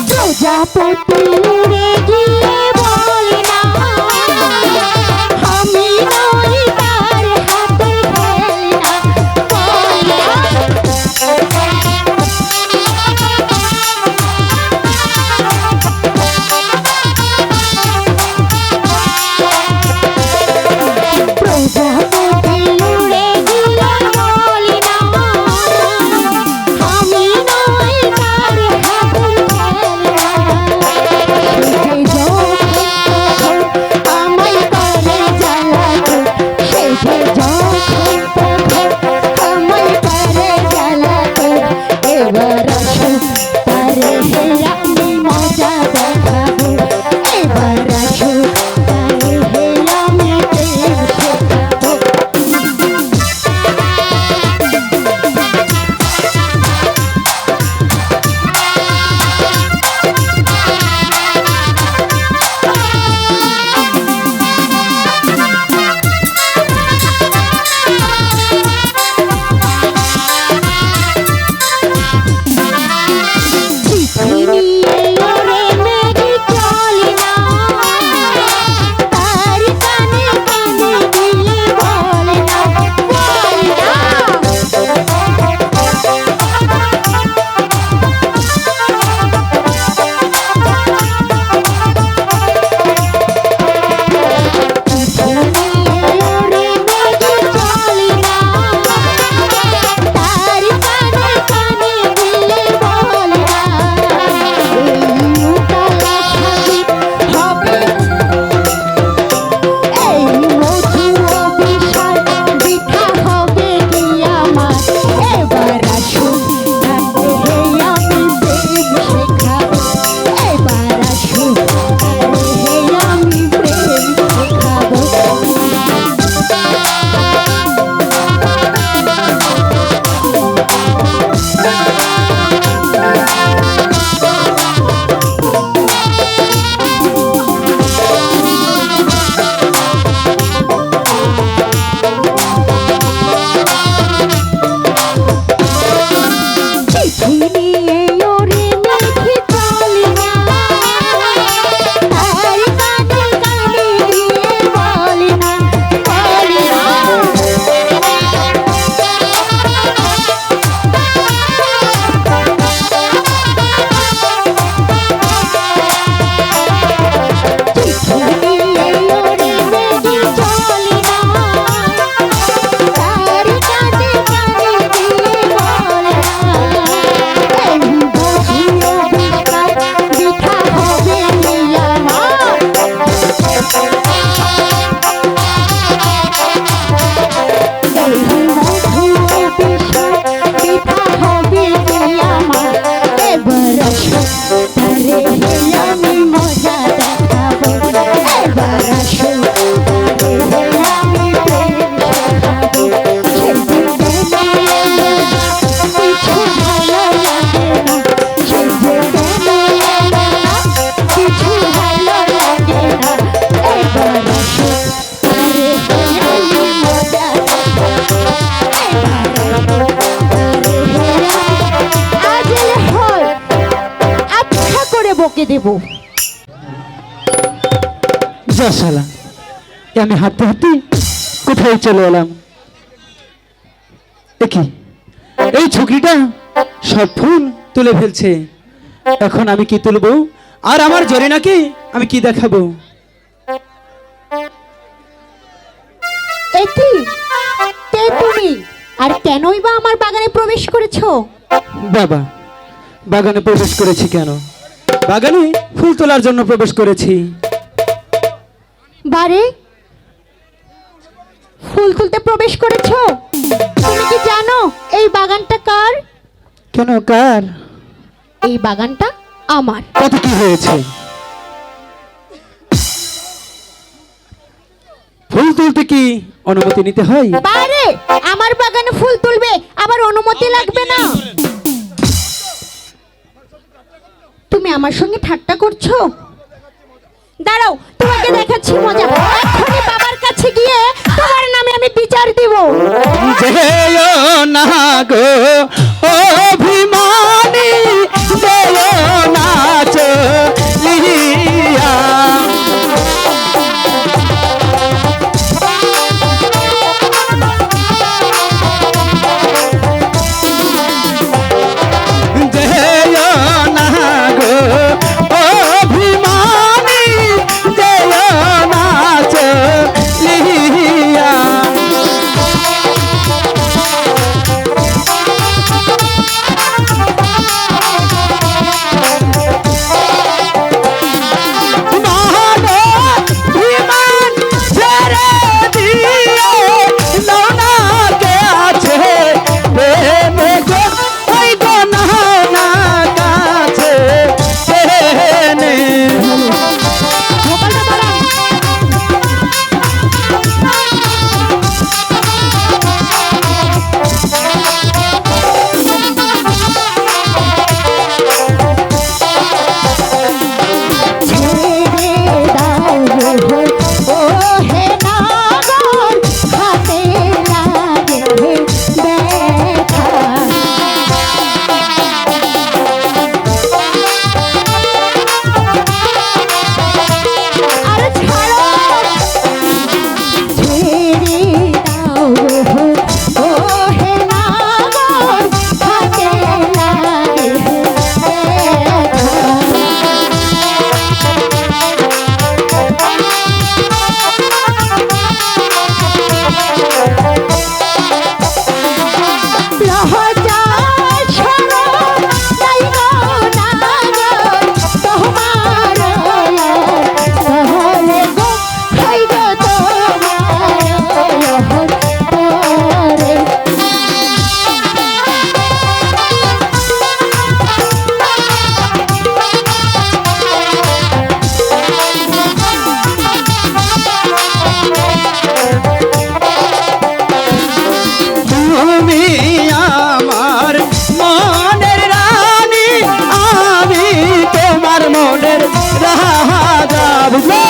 প্রজাপতি উড়ে গিয়ে বলে না আমি নই তার হাতে খেলনা বলে প্রজাপতি উড়ে গিয়ে বলে না আমি নই তার হাতে খেলনা আমায় করে জ্বালাতো শেষে যখন তখন আমায় করে জ্বালাতো এবার আসুন তারে হে আমি মজা দেখাবো এবার আসুন তারে হে আমি প্রেম শেখাবো দেব শালা আমি হাঁটতে হাঁটতে কোথায় চলে এলাম দেখি এই ছোকরিটা সব ফুল তুলে ফেলছে এখন আমি কি তুলবো আর আমার জরিনাকে আমি কি দেখাবো একি কে তুমি আর কেনই বা আমার বাগানে প্রবেশ করেছো বাবা বাগানে প্রবেশ করেছি কেন বাগানে ফুল তোলার জন্য প্রবেশ করেছি বারে ফুল তুলতে প্রবেশ করেছো তুমি কি জানো এই বাগানটা কার কেন কার এই বাগানটা আমার কত কি হয়েছে ফুল তুলতে কি অনুমতি নিতে হয় বারে আমার বাগানে ফুল তুলবে আবার অনুমতি লাগবে না তুমি আমার সঙ্গে ঠাট্টা করছো দাঁড়াও তোমাকে দেখাচ্ছি মজা এখনই বাবার কাছে গিয়ে তোমার নামে আমি বিচার দিব যেও না লজ্জা শরম নাই গো নাগর তোমার তাহলে গো হাই গো তোমার তোরে তুমি আমার মনের রানী, আমি তোমার মনের রাজা। বুঝলে?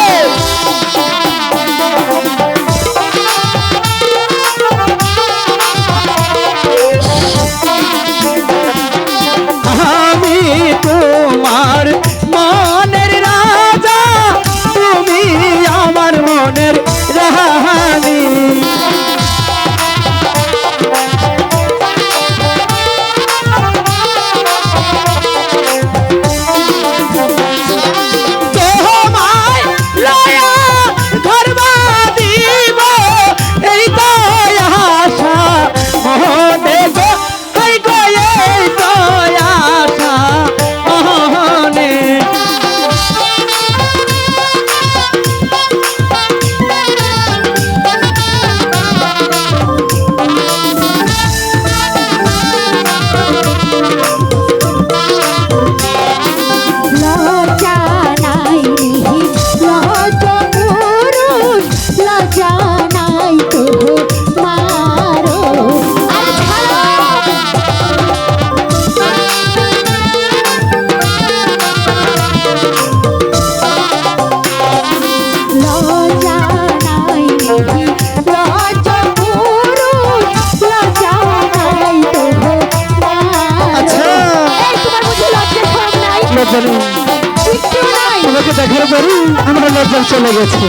আমি তোমার মনের রাজা, তুমি আমার মনের রানী। তোমায় লয়া ধরবা দিব, এই তো আশা মনে গো, এই গো এই তো আশা মনে। লজ্জা নাই লজ্জা পুরুষ লজ্জা নাই তো মারো আর লজ্জা নাই লজ্জা পুরুষ লজ্জা নাই তো আচ্ছা। এই তোমার মধ্যে লজ্জা শরম নাই লজ্জা নেই। কিচ্ছু নাই তোমাকে দেখার পরই আমরা লজ্জা চলে গেছে।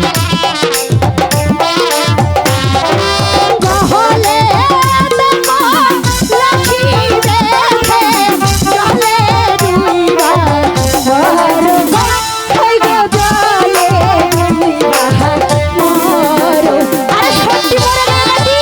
গহলে তখন লাখি রেখে চলে দুইবা মরো হই গো জলে দুইবা মরো আরে সত্যি মরে না নাকি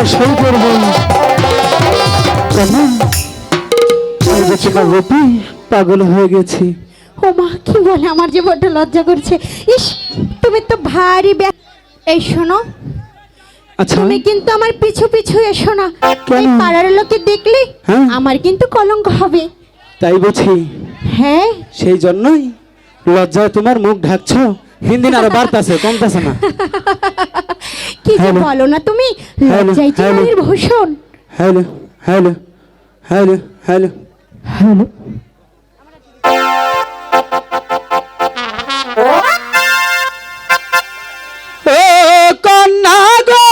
অবশ্যই করবো। কেন আর বেঁচে গোপী পাগল হয়ে গেছি। ও মা, কি বলে, আমার যে বড্ড লজ্জা করছে। ইস, তুমি তো ভারী এই শোনো, আচ্ছা তুমি কিন্তু আমার পিছু পিছু এসো না। কেন? এই পাড়ার লোকে দেখলে হ্যাঁ। আমার কিন্তু কলঙ্ক হবে। তাই বুঝি? হ্যাঁ, সেই জন্যই লজ্জায় তোমার মুখ ঢাকছো। হিন্দি না আরো বাড়তাছে, কমতাছে না। কি যে হ্যালো। বলো না তুমি, হ্যালো, লজ্জাই যে হ্যালো। নারীর ভূষণ। Hello hello hello hello hello. ও কন্যা গো,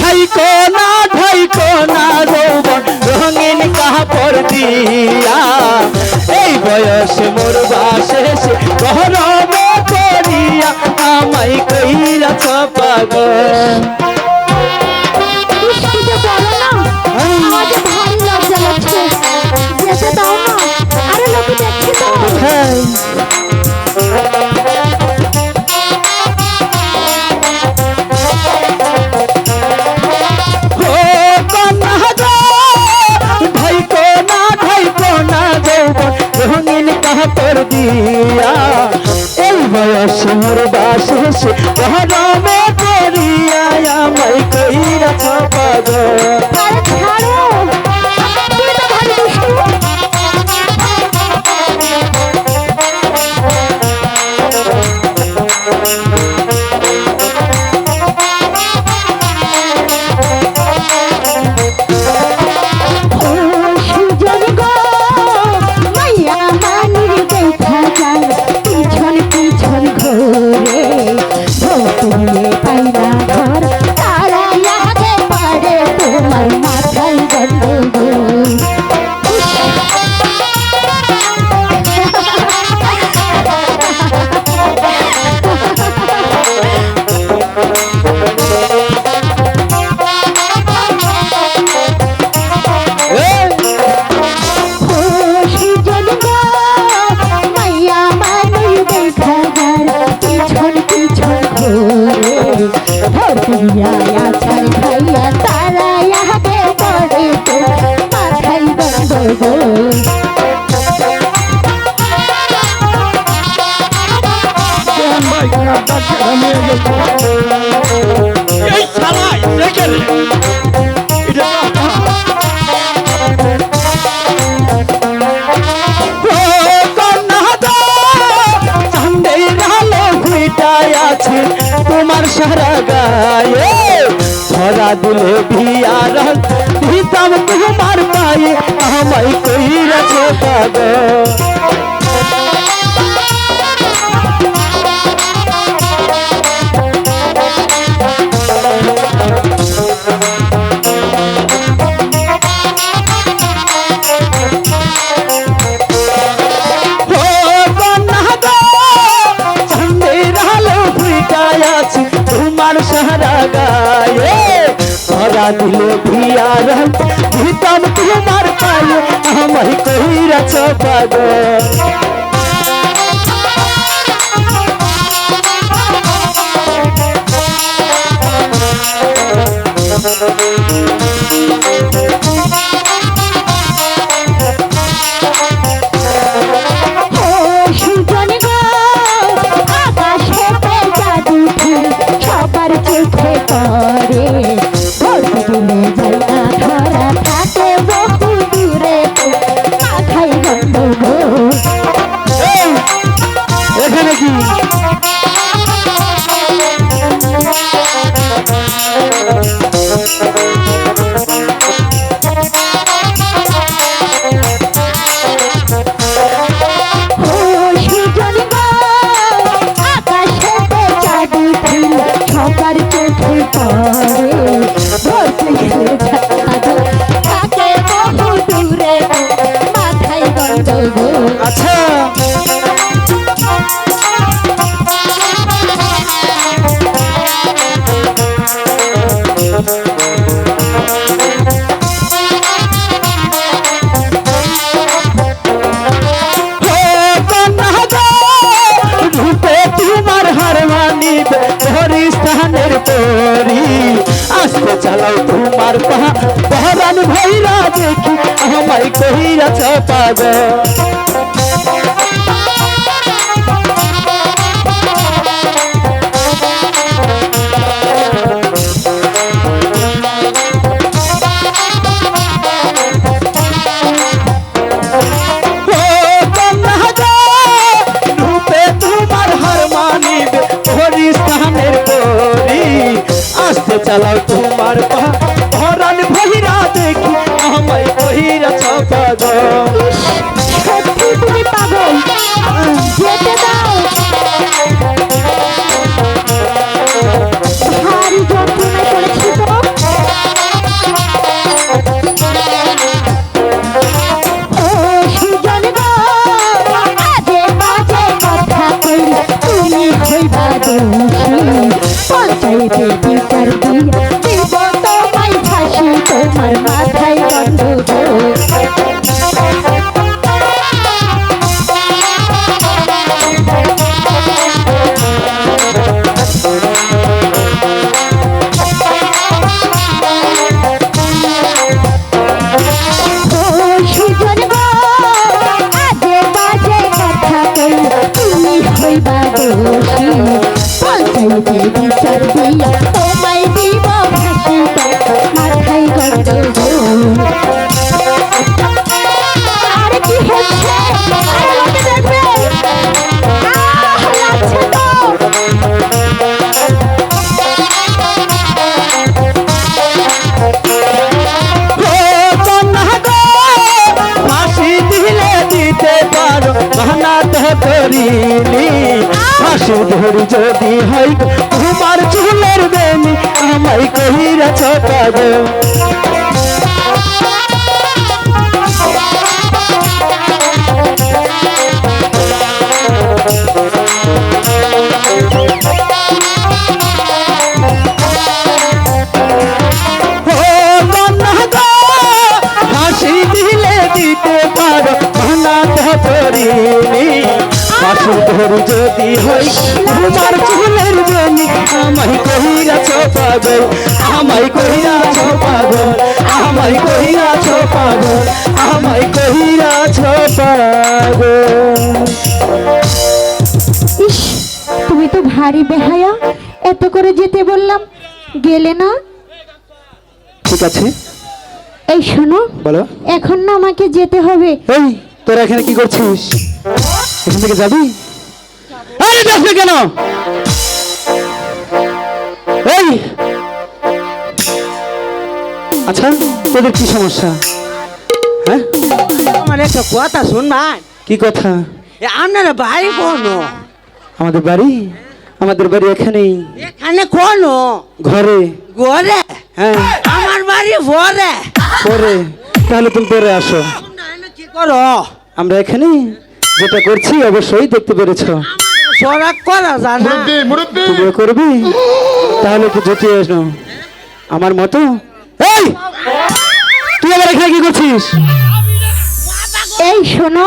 ঠাইকো না যৌবন রঙিন কাপড় দিয়া, এই বয়সে মোর বাসেসে গরমে পড়িয়া আমায় কইরাছ পাগল। ইস, কি যে বলো না, আমার যে ভারী লজ্জা লাগছে। যেতে দাও না, আরে লোকে দেখছে তো। হ্যাঁ রঙিন কাপড় দিয়া, এই বয়সে মোর বাসেসে গরমে পড়িয়া আমায় কইরাছ পাগল। আরে ছাড়ো, তুমি তো ভারী দুষ্টু। ও সুজন গো, মাইয়া মানুষ দেখা যায় পিছন পিছন ঘুরে, ভোরে পাই না ঘর, তারা আগে পারে তোমার মাথায় গন্ডগোল। ও সুজন গো, মাইয়া মানুষ দেখা যায় পিছন পিছন ঘুরে, ভোরিয়া আছাড় খাইয়া তারা আগে পড়ে তোমার মাথায় গন্ডগোল। এই শালা দেখে রে, এটা তোমার সারা গায়ে ধরা দিলে ভিয়ার ভিতাম তোমার পায়ে আমায় কইরাছ পাগল। তোমার সারা গায়ে ধরা দিলে ভিয়ার ভিতাম তোমার পায়ে আমায় কইরাছ পাগল। ও সুজন গো, আকাশেতে জাদু ফুল সবার চোখে পড়ে, ভোর দিলে যায় না ধরা থাকে বহু দূরে, মাথায় গন্ডগোল। পহরান ভৈরা দেখি আমায় কহিরাছ পাগল। চালাও তোমার পহরান ভৈরা দেখি আমায় কহিরাছ পাগল। সত্যি তুমি পাগল, যেতে দাও। ভারী যন্ত্রণায় পড়েছি তো। ও সুজন গো, আজে বাজে কথা কইলে তুমি হইবা দোষী। পঞ্চায়েতে বিচার দিয়া দিব তোমায় ফাঁসি, তোমার মাথায় গন্ডগোল। সুজন গো, আজে বাজে কথা কইলে তুমি হইবা দোষী। পঞ্চায়েতে বিচার দিয়া তোমায় দিব ফাঁসি, তোমার মাথায় গন্ডগোল। আরে কি হচ্ছে? আরে লোকে দেখবে। লাগছে তো। ফাঁসি দিলে দিতে পারো মানা তো করিনি। ফাঁসি ধরি যদি হয় তোমার চুলের বেনি আমায় কহিরাছ পাগল। ফাঁসি দিলে দিতে পারো মানা তো করিনি। ফাঁসি ধরি যদি হয় তোমার চুলের বেনি আমায় কহিরাছ পাগল। আমায় কহিরাছ পাগল, আমায় কহিরাছ পাগল, আমায় কহিরাছ পাগল। ইস, তুমি তো ভারী বেহায়া। এত করে যেতে বললাম, গেলে না। ঠিক আছে, এই শোনো, বলো। এখন না আমাকে যেতে হবে। এই তোরা এখানে কি করছিস? এখান থেকে যাবি? আরে যাস না কেন? এই আচ্ছা, তোদের কি সমস্যা? হ্যাঁ, আমার একটা কথা শুন ভাই। কি কথা? আপনার বাড়ি কোন? আমাদের বাড়ি এখানেই, এখানে কোন ঘরে। ঘরে? হ্যাঁ, আমার বাড়ি ভরে। পরে তাহলে তুমি পরে আসো। কি করো? আমরা এখানে যেটা করছি অবশ্যই দেখতে পেরেছ। সরাক করা জানা? তুমিও করবি? তাহলে কি যেতে আসো আমার মতো? এই তুই আবার এখানে কি করছিস? এই শোনো,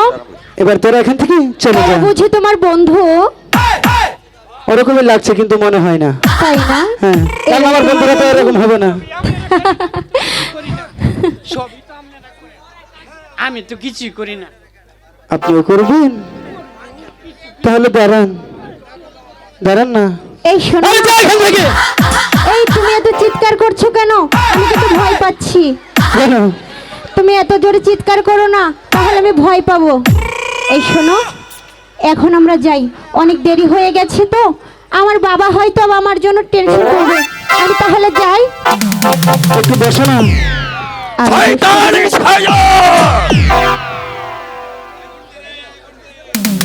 এবার তোরা এখান থেকে চলে যা। বুঝি তোমার বন্ধু, ওরকমই লাগছে কিন্তু মনে হয় না। তাই না? হ্যাঁ, কারণ আমার বন্ধুরা তো এরকম হবে না। আমি তো কিছুই করি না। আপনিও করবেন? তাহলে দাঁড়ান না। এই শোনো, এই যা এখান থেকে। এই তুমি এত চিৎকার করছো কেন? আমি তো ভয় পাচ্ছি। কেন? তুমি এত জোরে চিৎকার করো না, তাহলে আমি ভয় পাবো। এই শোনো, এখন আমরা যাই, অনেক দেরি হয়ে গেছে তো। আমার বাবা হয়তো আমার জন্য টেনশন করবে। আমি তাহলে যাই। একটু বসো না।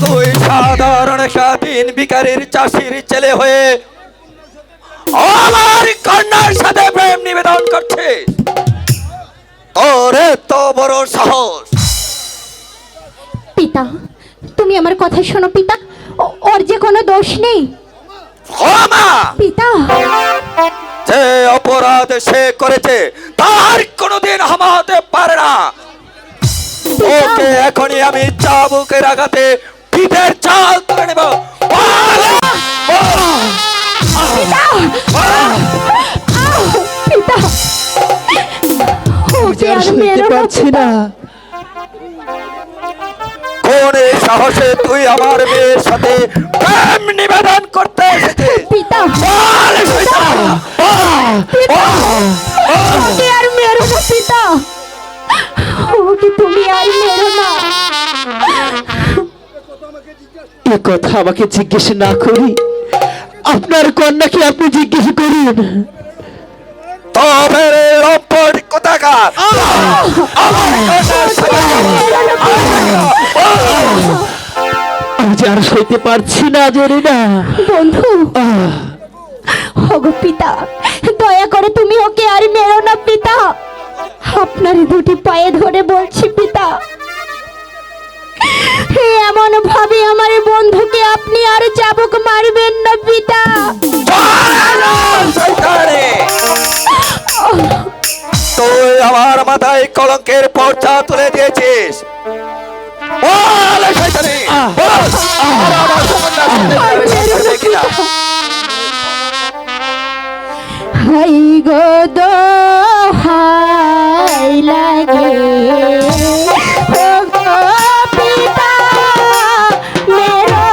তুই সাধারণ স্বাধীন ভিখারির চাষির ছেলে হয়ে আমার কন্যার সাথে প্রেম নিবেদন করছিস? তোর তো বড় সাহস! পিতা, তুমি আমার কথা শোনো পিতা। ওর যে কোনো দোষ নেই ক্ষমা! পিতা। যে অপরাধ সে করেছে তার কোনোদিন ক্ষমা হতে পারে না। ওকে এখনই আমি চাবুকের আঘাতে পিঠের চাল তুলে নেব। পিতা, পারছি না। কোন এই সাহসে তুই আমার মেয়ের সাথে প্রেম নিবেদন করতে এসেছিস? পিতা বল, শয়তান! ওকে আর মেরো না পিতা, ওকে তুমি আর মেরো না। এ কথা আমাকে জিজ্ঞেস না করি আপনার কন্যাকে আপনি জিজ্ঞেস করুন। তবে রে রপ্পট কোথাকার! আমার কন্যার সাথে আজ আর সইতে পারছি না জরিনা। বন্ধু, ওগো পিতা, দয়া করে তুমি ওকে আর মেরো না পিতা। আপনার দুটি পায়ে ধরে বলছি পিতা, এমন ভাবে আমার বন্ধুকে আপনি আর চাবুক মারবেন না পিতা। শয়তানে! তুই আমার মাথায় কলঙ্কের পর্দা তুলে দিয়েছিস। বল, শয়তানে! বল, আর আমার কন্যার সাথে প্রেম করবে কিনা? হাই গো দোহাই লাগে, ও গো পিতা মেরো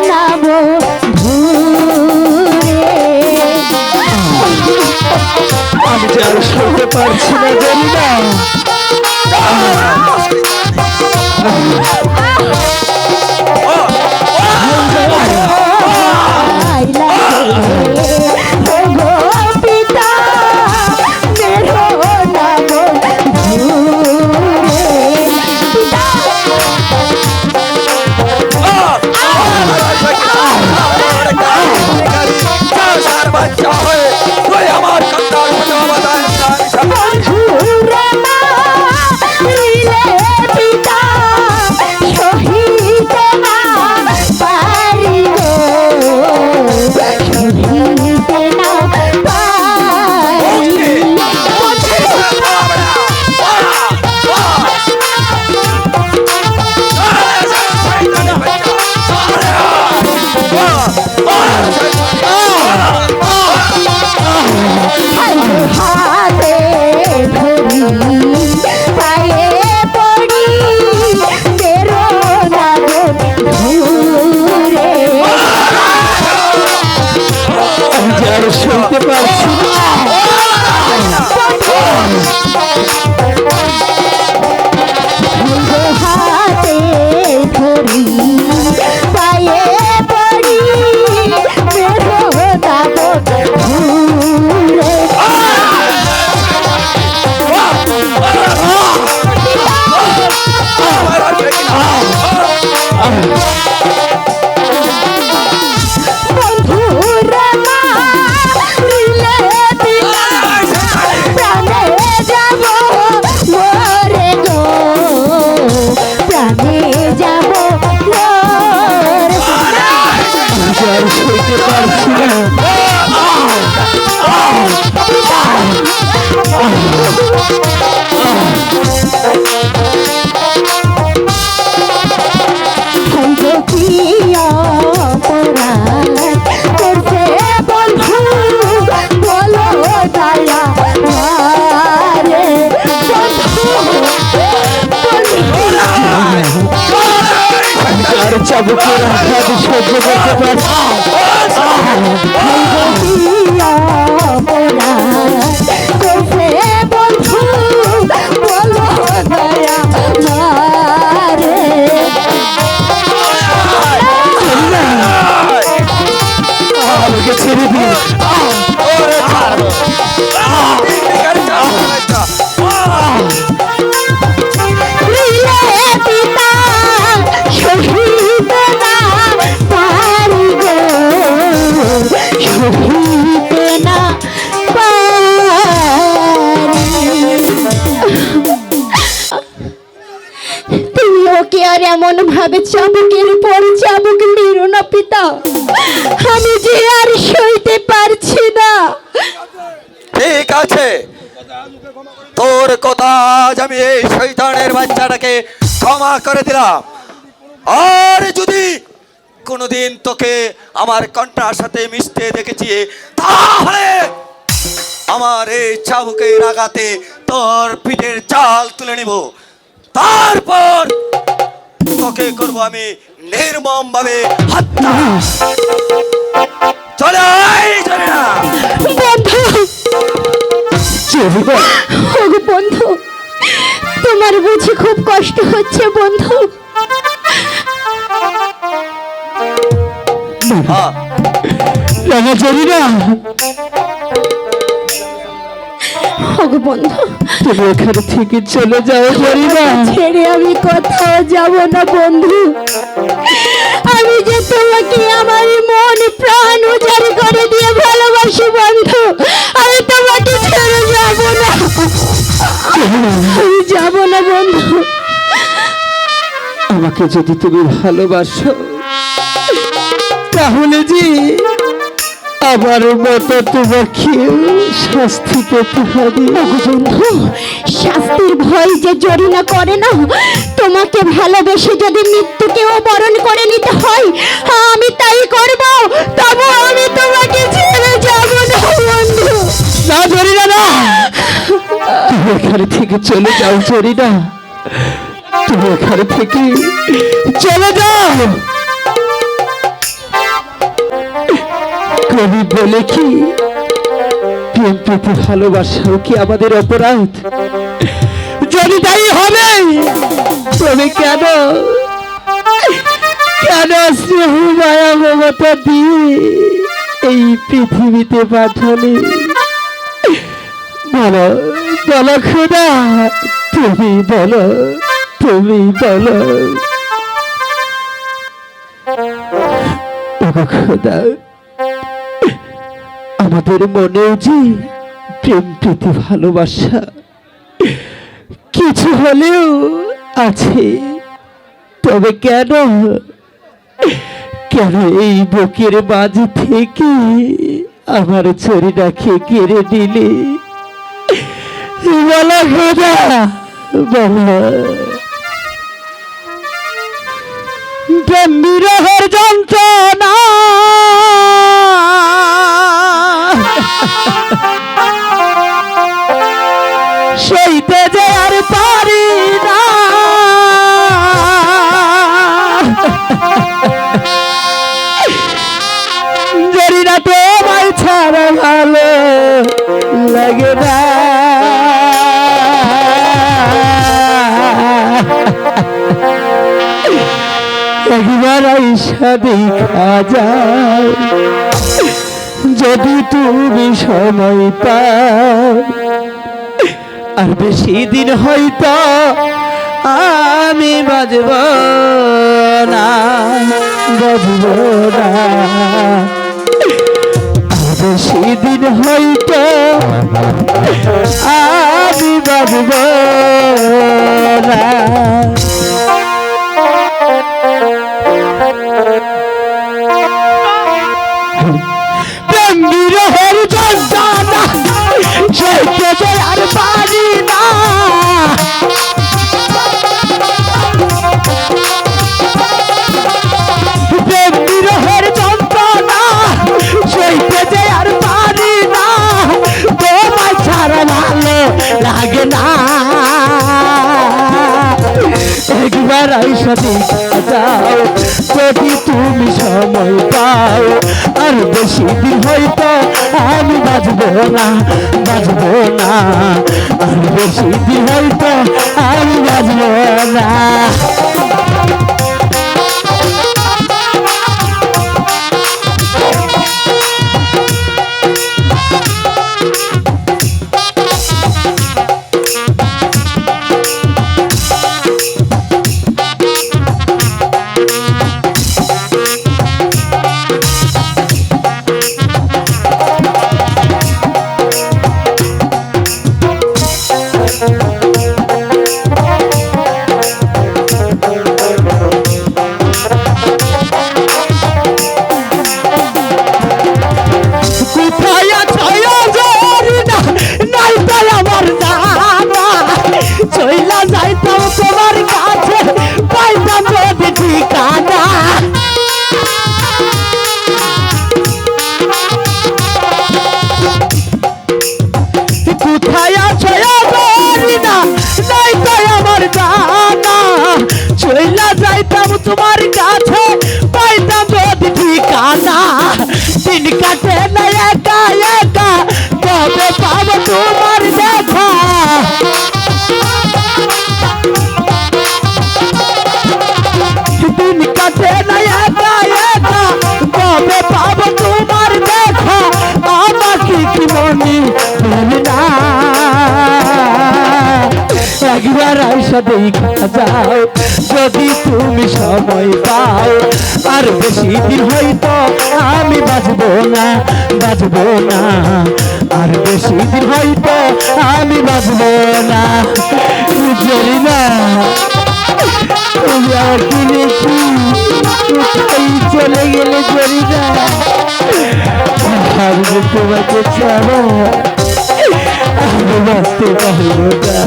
না বন্ধুরে। আমি যে আর সইতে পারছি না জরিনা। হাই লাগে, ও গো পিতা মেরো না বন্ধুরে। পিতা বাচ্চা হয়ে তুই আমার কন্যার সাথে অবদান বন্ধুরে মারিলে পিতা সহিতে না পারি গো, সহিতে না পারি। হাতে ধরি পায়ে পড়ি বেরো না বন্ধুরে। আমি যে আর সইতে পারছি না। হাতে ধরি পায়ে পড়ি বেরো না বন্ধুরে। বন্ধুরে মারিলে পিতা প্রাণে যাব মরে গো, প্রাণে যাব মরে। আমি যে আর সইতে পারছি না। বন্ধু প্রিয় অপরাধ করছে বন্ধু, বলো দয়া মারে আর চাবুকের আঘাত সহ্য করতে পারছি না। বন্ধু বলো দয়া মারে। আমাকে ছেড়ে দিন। মিলে পিতা সহিতে না পারি গো, সহিতে না পারি। তুমি ওকে আর এমন ভাবে চাবুকের পর চাবুক মেরো না পিতা, আমি যে আর সইতে পারছি না। ঠিক আছে, তোর কথা আজ আমি এই শয়তানের বাচ্চাটাকে ক্ষমা করে দিলাম। আর যদি কোনোদিন তোকে আমার কন্যার সাথে মিশতে দেখেছি, তাহলে আমার এই চাবুকের আঘাতে তোর পিঠের চাল তুলে নিব, তারপর তোকে করব আমি নির্মম ভাবে হত্যা। চলে আয় জরিনা। বন্ধু, ওগো বন্ধু, তোমার বুঝি খুব কষ্ট হচ্ছে বন্ধু? হ্যাঁ, রাঙা জরিনা, ওগো বন্ধু, তুমি এখান থেকে চলে যাও জরিনা। ছেড়ে আমি কোথাও যাব না বন্ধু। আমি যে তোমাকে আমার মন প্রাণ উজাড় করে দিয়ে ভালোবাসি বন্ধু, আমি তোমাকে ছেড়ে যাব না, আমি যাব না বন্ধু। আমাকে যদি তুমি ভালোবাসো তাহলে যে আমার মতো তোমাকে শাস্তি পেতে হবে। বন্ধু, শাস্তির ভয় যে জরিনা করে না, তোমাকে ভালোবেসে যদি মৃত্যুকেও বরণ করে নিতে হয় আমি তাই করব, তবু আমি তোমাকে ছেড়ে যাব না বন্ধু। না জরিনা, না, তুমি এখানে থেকে চলে যাও জরিনা, তুমি এখানে থেকে চলে যাও। কবি বলে কি, প্রেম প্রীতি ভালোবাসাও কি আমাদের অপরাধ? যদি তাই হবে তবে কেন কেন স্নেহ মায়া মমতা দিয়ে এই পৃথিবীতে পাঠালে? বলো বলো খোদা, তুমি বলো, তুমি বলো। ওগো খোদা, আমাদের মনেও যে প্রেম প্রীতি ভালোবাসা কিছু হলেও আছে, তবে কেন কেন এই বুকের মাঝে থেকে আমার জরিনাকে কেড়ে নিলে? বলো খোদা, বলো। প্রেম বিরহের যন্ত্রণা সইতে যে আর পারি না, জরিনা তোমায় ছাড়া ভালো লাগে না। একবার আইসা দেখা যায়, যদি তুমি সময় পাও, আর বেশি দিন হয়তো আমি বাজব না, বাজব না, আর বেশি দিন হয়তো আমি বাজব না। প্রেম বিরহের যন্ত্রণা সইতে যে আর পারি না, প্রেম বিরহের যন্ত্রণা সইতে যে আর পারি না, তোমায় ছাড়া ভালো লাগে না। একবার আইসা দেখা যাও, যদি তুমি সময় পাও, আর বেশি দিন হয়তো আমি বাজবো না, বাজবো না, আর বেশি দিন হয়তো আমি বাজবো না। কাটে না একা একা কবে পাবো তোমার দেখা দিন কাটে না একা একা কবে পাবো তোমার দেখা আমাকে কি মনে ভুলি না একবার আইসা দেখা যাও যদি তুমি সময় পাও আর বেশি দিন হয়তো আমি বাঁচবো না আর বেশি দিন হয়তো আমি বাঁচবো না জানি না তুমি আমার কিনেছি কোথায় চলে গেলে জানি না আমি যে তোমাকে ছাড়ো আমি বাঁচতে পারবো না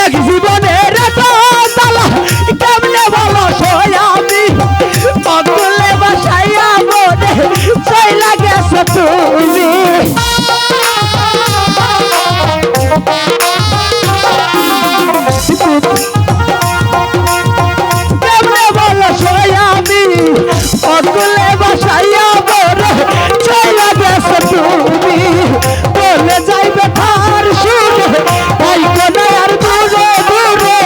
এক জীবনের তালা কেমনে বলো আমি অতুলে বাসাইয়া বনে চইলা গেছো তুমি কেমনে বলো আমি অতুলে বাসাইয়া বনে চইলা গেছো তুমি বলে যাইবে তার সুরে তাই কোন আর দূরে দূরে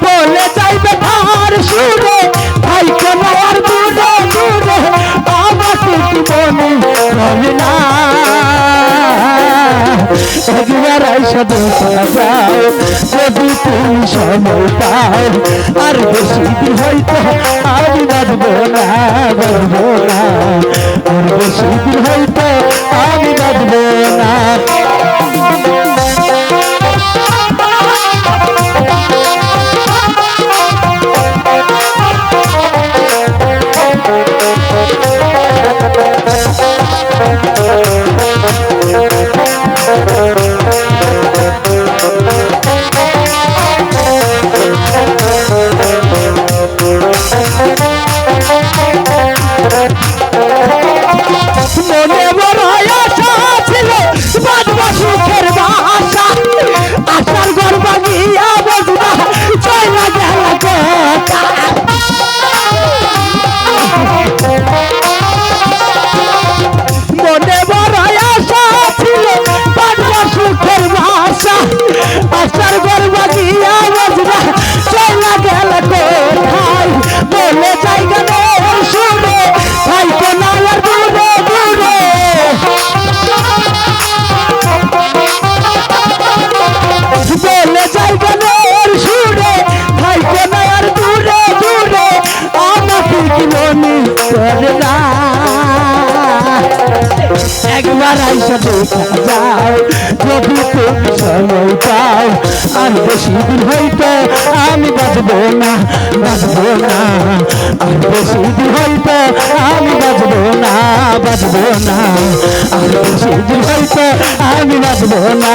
বলে যাইবে তার সুরে তাই কোন আর দূরে দূরে আমাকে কি মনে করে না একবার আইসা দেখা যাও যদি তুমি সময় পাও আর বেশি দিন হয়তো আমি বাঁচবো না আর বেশি দিন হয়তো আমি বাঁচবো না মনে বড় আশা ছিল বাঁধব সুখের বাসা আশার ঘর ভাঙিয়া বসবা চইলা গেল কথা মনে বড় আশা ছিল বাঁধব সুখের বাসা আশার ঘর ভাঙিয়া বসবা চইলা গেল কোথায় বলে জায়গা শুনে ভাই কোনার দূরে দূরে বলে জায়গা শুনে ভাই কোনার দূরে দূরে আমাকে কি মনে করে না একবার আইসা দেখা যাও যদি তুমি সময় পাও আর বেশি দিন হইতে আমি বাঁচবো না আর বেশি দিন হইতে আমি বাঁচবো না আর বেশি দিন হইতে আমি বাঁচবো না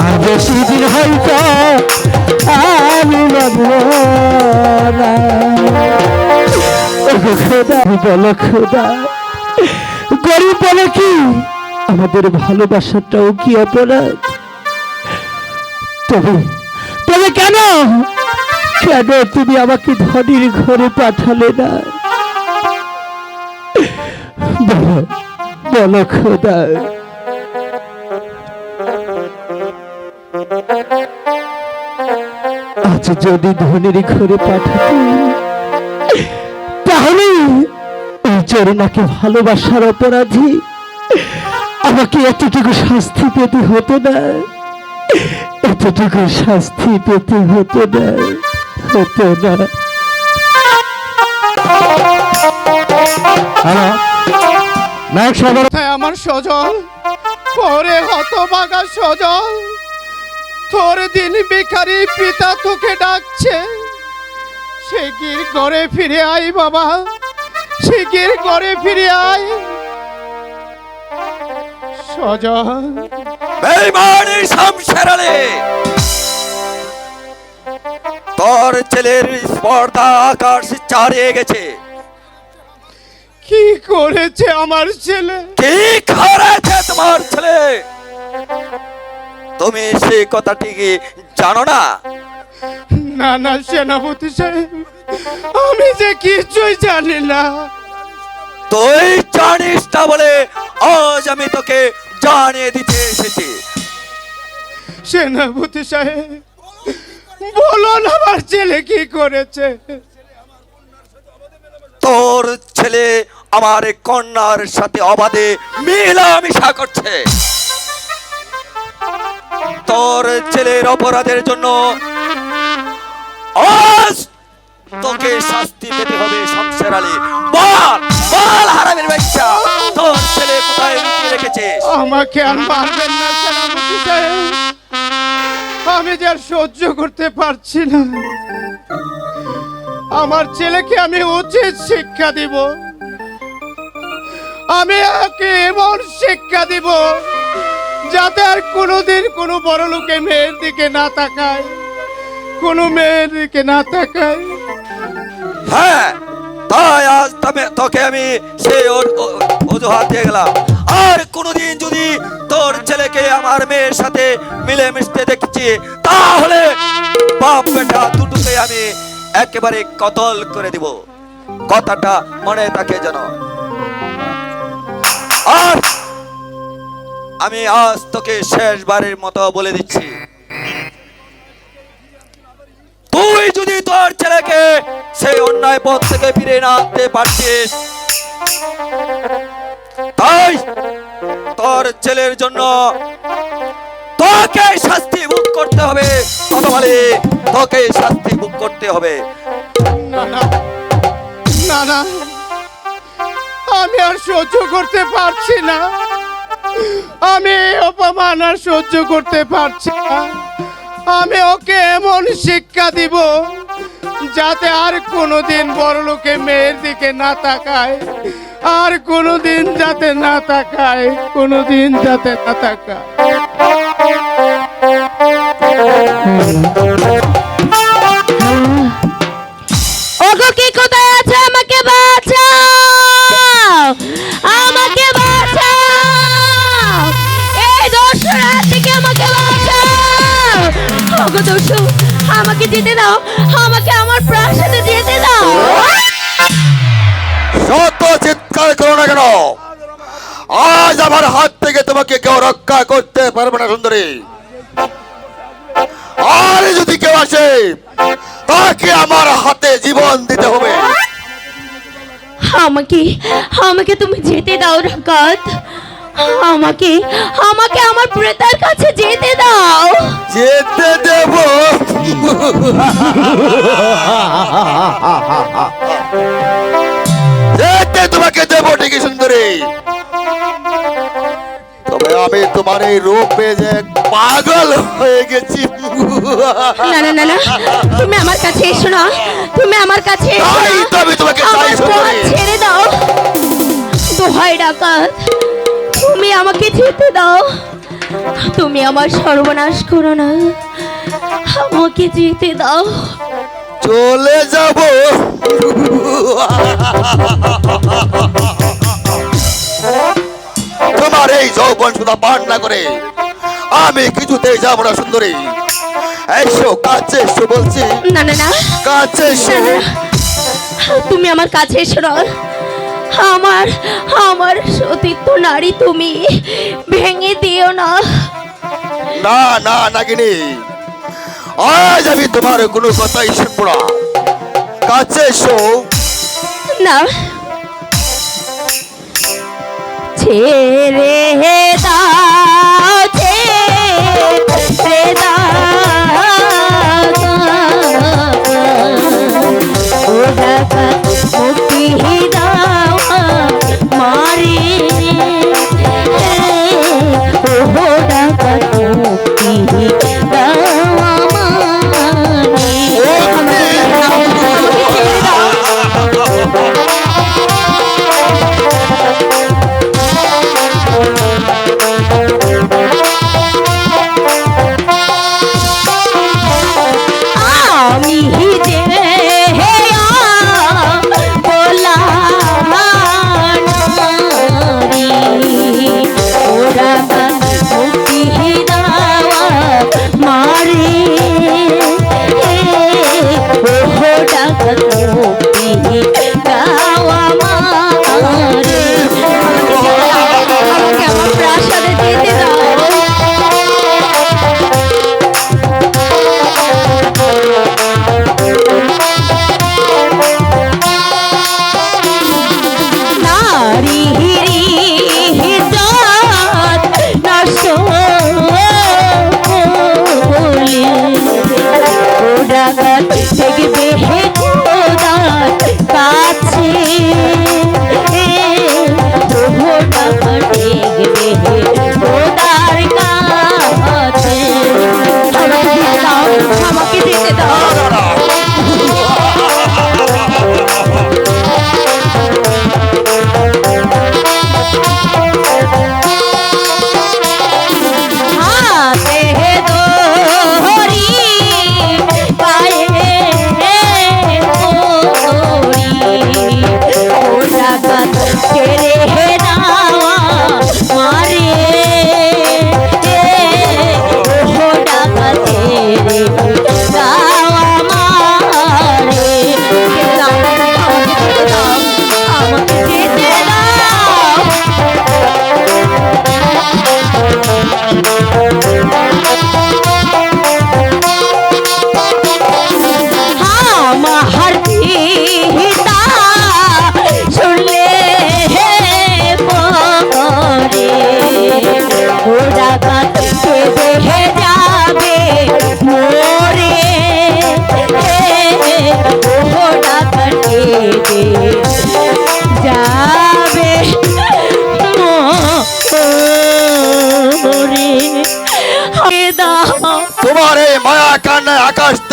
আর বেশি দিন হইতে আমি বাঁচবো না খোদা বলো খোদা গরিব বলে কি আমাদের ভালোবাসাটাও কি অপরাধ তবে তবে কেন তুমি আমাকে ধনির ঘরে পাঠালে না বলো বলো খোদা আজ যদি ধনির ঘরে পাঠাতে তাহলে এই চরুণাকে ভালোবাসার অপরাধী আমাকে এতটুকু শাস্তি পেতে হতো না এতটুকু শাস্তি পেতে হতো না আমার সজল পরে হতভাগা সজল তোর দিন বেকারি পিতা তোকে ডাকছে শিগগির ঘরে ফিরে আয় বাবা শিগগির ঘরে ফিরে আয় সজল বেঈমানের শামশের আলী তোর ছেলের স্পর্ধা আকাশ ছাড়িয়ে গেছে। কি করেছে আমার ছেলে? কি করেছে তোমার ছেলে? তুমি সেই কথাটি কি জানো না? না না সেনাপতি সাহেব, আমি যে কিছুই জানি না। তুই জানিস না বলে আজ আমি তোকে জানিয়ে দিতে এসেছি। সেনাপতি সাহেব, বলুন আমার ছেলে কি করেছে? তোর ছেলে আমার কন্যার সাথে অবাধে মেলামেশা করছে। তোর ছেলের অপরাধের জন্য আজ তোকে শাস্তি পেতে হবে শমশের আলী। বল বল হারামের বাচ্চা, তোর ছেলে কোথায় লুকিয়ে রেখেছে? আমাকে আর মারবেন না সেনাপতি সাহেব, আমি যে আর সহ্য করতে পারছি না। আমার ছেলেকে আমি উচিত শিক্ষা দিব। আমি ওকে এমন শিক্ষা দিব যাতে আর কোনোদিন কোনো বড় লোকে মেয়ের দিকে না তাকায়, কোনো মেয়ের দিকে না তাকায়। হ্যাঁ, তাই আজ তোকে আমি সেই অজুহাত দিয়ে গেলাম। আর কোনোদিন যদি তোর ছেলেকে আমার মেয়ের সাথে মিলে মিশতে দেখছি, তাহলে বাপ বেটা দুটোকে আমি একেবারে কতল করে দিব। কথাটা মনে থাকে যেন। আর আমি আজ তোকে শেষবারের মতো বলে দিচ্ছি, তুই যদি তোর ছেলেকে সেই অন্যায় পথ থেকে ফিরে না আনতে পারছিস, তাই তোর ছেলের জন্য তোকে শাস্তি ভোগ করতে হবে। কথা বলে তোকে শাস্তি ভোগ করতে হবে। না না না না, আমি আর সহ্য করতে পারছি না। আমি এই অপমান আর সহ্য করতে পারছি না। আমি ওকে এমন শিক্ষা দিব যাতে আর কোনোদিন বড় লোকে মেয়ের দিকে না তাকায়, আর কোনোদিন যাতে না তাকায়, কোনোদিন যাতে না তাকায়। ওগো কে কোথায় আছে? আমাকে বাঁচাও, আমাকে বাঁচাও, এই দোসরা থেকে আমাকে বাঁচাও। ওগো দোসু, আমাকে যেতে দাও, আমাকে আমার প্রাসাদে যেতে দাও। শত চিৎকার করো না কেন, আজ আমার হাত থেকে তোমাকে কেউ রক্ষা করতে পারবে না সুন্দরী। আর যদি কেউ আসে, তাকে আমার হাতে জীবন দিতে হবে। আমাকে আমাকে তুমি যেতে দাও রাকাত, আমাকে আমাকে আমার প্রেতার কাছে যেতে দাও। যেতে দেব? যেতে তোমাকে দেব ঠিকই সুন্দরী, তবে আমি তোমার এই রূপে যে পাগল হয়ে গেছি। না না না না, তুমি আমার কাছে এসো না, তুমি আমার কাছে এসো তাই না। তো আমি তোমাকে চাই আমার সুন্দরী। পথ ছেড়ে দাও, দোহাই ডাকাত, তুমি আমাকে যেতে দাও। তুমি আমার সর্বনাশ করো না, আমাকে যেতে দাও। চলে যাব? তোমার এই যৌবন সুধা পান না করে আমি কিছুতেই যাবো না সুন্দরী। এসো কাছে এসো বলছি। না না না, কাছে এসো। না, না, তুমি আমার কাছে এসো না। আমার আমার সতীত্ব নারী তুমি ভেঙে দিও না। না না নাগিনী, আজ আমি তোমার কোনো কথাই শুনবো না। কাছে এসো। না, ছেড়ে দাও, ছেড়ে দাও, ও ডাকাত মুক্তি দাও মারে, ও ডাকাত মুক্তি দাও আমারে।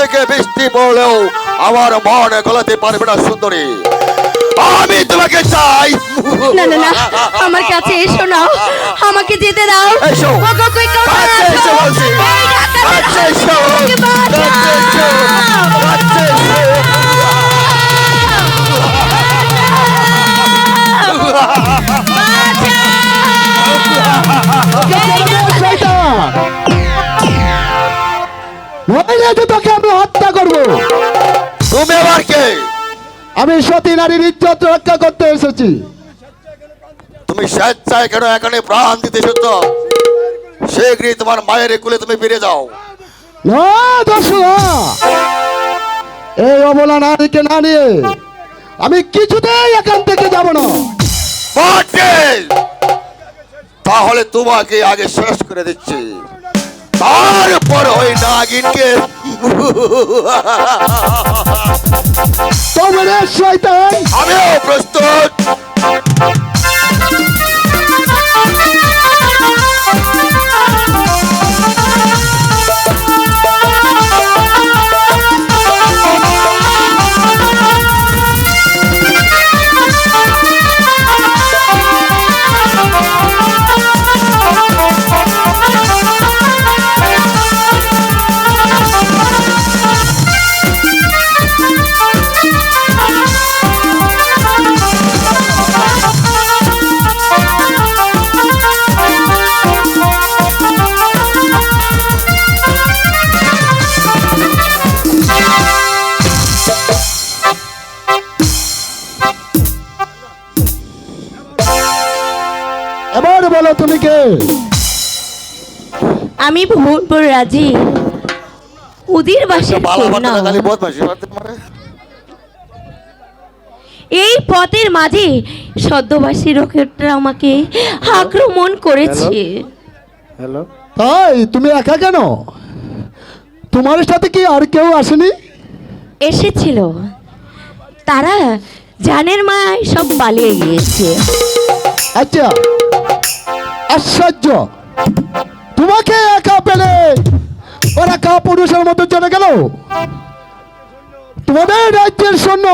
থেকে বৃষ্টি পড়লেও আমার মন গলাতে পারবে না সুন্দরী। আমি তোমাকে চাই। না না না, আমার কাছে এসো না, আমাকে যেতে দাও। এসো। ওগো, কই কোথায় কাছে আছো? এসো বলছি। এই ডাক্তার, কাছে এসো। আমাকে বাঁচাও। কাছে এসো। কাছে এসো। তোকে আমি হত্যা করব। তুমি আবার কে? আমি সতী নারীর ইজ্জত রক্ষা করতে এসেছি। তুমি স্বেচ্ছায় কেন এখানে প্রাণ দিতে এসেছ? শীঘ্রই তোমার মায়ের কুলে তুমি ফিরে যাও। না দর্শক, এই অবলা নারীকে না নিয়ে আমি কিছুতেই এখান থেকে যাব না। বটে! তাহলে তোমাকে আগে শেষ করে দিচ্ছি, তারপর ওই নাগিনকে। তবে রে শয়তান, আমিও প্রস্তুত। এবার বলো তুমি কে? আমি ভুলপুর রাজি, উদির বাসের বাবা কন্যা। মাতা খালি বদমাশি করতে পারে। এই পথের মাঝে সদ্যবাসী রকেটরা আমাকে আক্রমণ করেছে। তাই তুমি একা কেন? তোমার সাথে কি আর কেউ আসেনি? এসেছিল, তারা জানের মায় সব পালিয়ে গিয়েছে। আচ্ছা, আশ্চর্য, তোমাকে একা পেলে ওরা কাপুরুষের মতো চলে গেল। তোমাদের রাজ্যের সৈন্য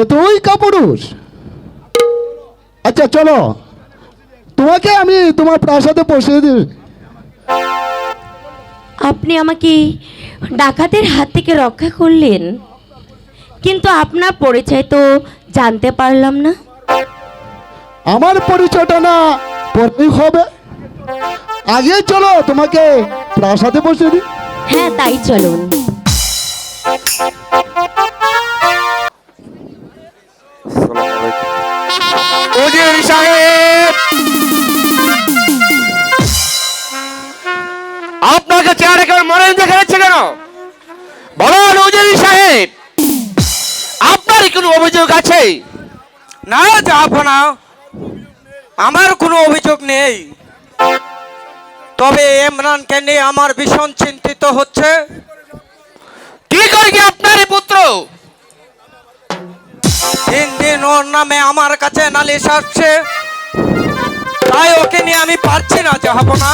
এতই কাপুরুষ। আচ্ছা চলো, তোমাকে আমি তোমার প্রাসাদে পৌঁছে দিই। আপনি আমাকে ডাকাতের হাত থেকে রক্ষা করলেন, কিন্তু আপনার পরিচয় তো জানতে পারলাম না। আমার পরিচয়টা না পরেই হবে, আগে চলো তোমাকে প্রাসাদে পৌঁছে দিই। হ্যাঁ, তাই চলুন। উজির সাহেব, আপনাকে চেয়ারে কেন মনে দেখে যাচ্ছে কেন? বলুন উজির সাহেব, আপনার কোনো অভিযোগ আছে? না যাবো না, আমার কোনো অভিযোগ নেই, তবে ইমরানকে নিয়ে আমার ভীষণ চিন্তিত হচ্ছে। কি করে কি আপনার এই পুত্র? দিন দিন ওর নামে আমার কাছে নালিশ আসছে, তাই ওকে নিয়ে আমি পারছি না যাবো না।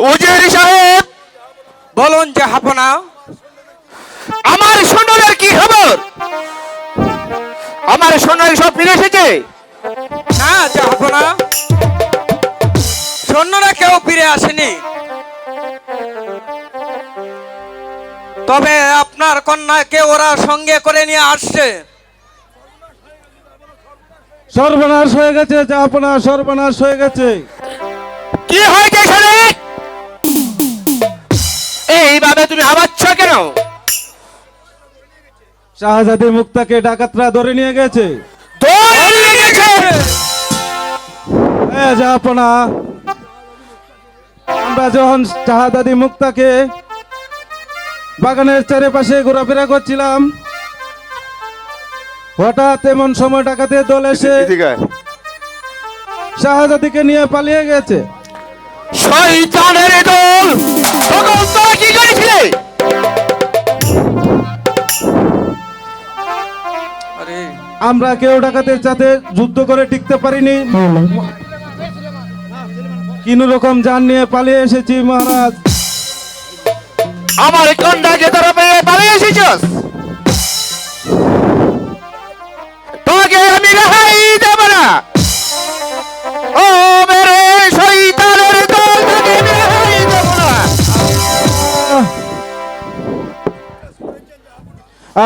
উজির সাহেব, বলুন যাবো না। আমার সোনার কি খবর? আমার সোনার সব ফিরে এসেছে? না যাবো না, সৈন্যরা কেউ ফিরে আসেনি, তবে আপনার কন্যাকে ওরা সঙ্গে করে নিয়ে আসছে। সর্বনাশ হয়ে গেছে, জাহাপনা, সর্বনাশ হয়ে গেছে। কি হয়েছে শুনে? এইভাবে তুমি হাবাচ্ছ কেন? শাহজাদি মুক্তাকে ডাকাতরা ধরে নিয়ে গেছে। ধরে নিয়ে গেছে? জাহাপনা, আমরা যখন শাহজাদি মুক্তাকে বাগানের চারিপাশে ঘোরাফেরা করছিলাম, হঠাৎ এমন সময় ডাকাতের দল এসে শাহজাদিকে নিয়ে পালিয়ে গেছে। শয়তানের দল! তখন তোরা কি করেছিলে? আরে আমরা কেউ ডাকাতের সাথে যুদ্ধ করে টিকতে পারিনি, কোন রকম জান নিয়ে পালিয়ে এসেছি মহারাজ। আমার কন্যাকে ধরা পেয়ে পালিয়ে এসেছিস? তোকে আমি রেহাই দেব না। ও মেরে শয়তানের দল, তোকে আমি রেহাই দেব না।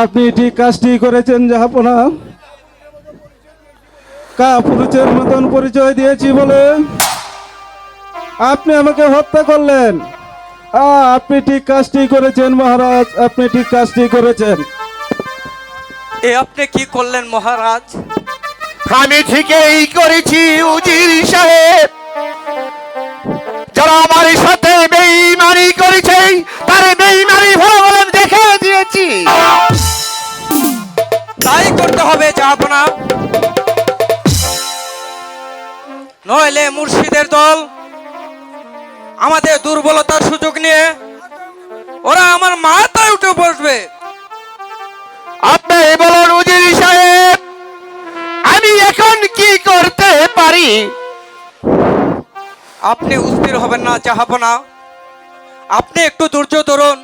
আপনি ঠিক কাজটি করেছেন জাহাপনা। পুরুষের মতন পরিচয় দিয়েছি বলে আপনি আমাকে হত্যা করলেন। আপনি ঠিক কাজটি করেছেন মহারাজ, আপনি ঠিক কাজটি করেছেন। এ আপনি কি করলেন মহারাজ? আমি ঠিকই করেছি উজির সাহেব। যারা আমার সাথে বেঈমানি করেছে তার বেঈমানি ভালো বলে দেখে দিয়েছি। তাই করতে হবে জাহাপনা, নইলে মুর্শিদের দল আমাদের দুর্বলতার সুযোগ নিয়ে ওরা আমার মাথায় উঠে বসবে। আপনি বলুন উজির সাহেব, আমি এখন কি করতে পারি? আপনি অস্থির হবেন না জাহাপনা, আপনি একটু ধৈর্য ধরুন।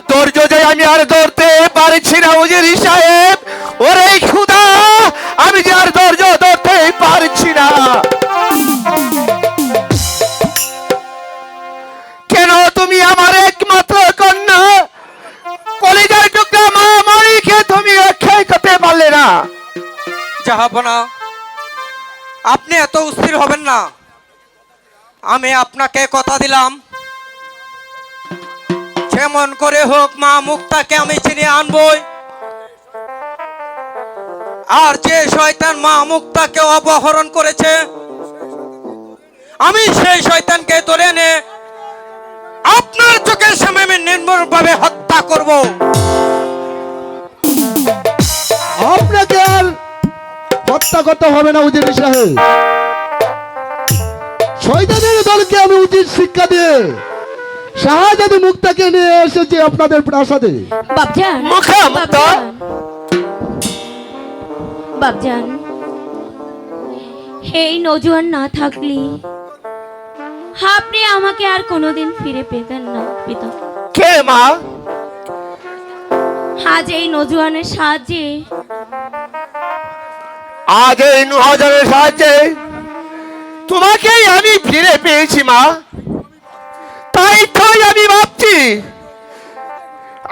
ধৈর্য যে আমি আর ধরতে পারছি না উজির সাহেব। ওরে খুদা, আমি যে আর ধৈর্য ধরতে পারছি না। কেন তুমি আমার একমাত্র কন্যা কলিজার টুকরা মা মারিকে তুমি রক্ষা করতে পারলে না? জাহাপনা, আপনি এত অস্থির হবেন না। আমি আপনাকে কথা দিলাম, যেমন করে হোক মা মুক্তাকে আমি চিনিয়ে আনবই। আর যে শয়তান মা মুক্তাকে অপহরণ করেছে, আমি সেই শয়তানকে ধরে এনে আপনার চোখের সামনে আমি নির্মমভাবে হত্যা করব। আপনাকে আর হত্যা করতে হবে না উজির সাহেব। শয়তানের দলকে আমি উচিত শিক্ষা দিয়ে শাহজাদি মুক্তাকে নিয়ে এসেছি আপনাদের প্রাসাদে। বাপজান, মুখা মুক্তা, বাপজান, এই নজওয়ান না থাকলে আপনি আমাকে আর কোনোদিন ফিরে পেতেন না পিতা। কে মা? আজ এই নজওয়ানের সাহায্যে আজ এই ৯০০০-এর সাহায্যে তোমাকেই আমি ফিরে পেয়েছি মা। তাই আমি ভাবছি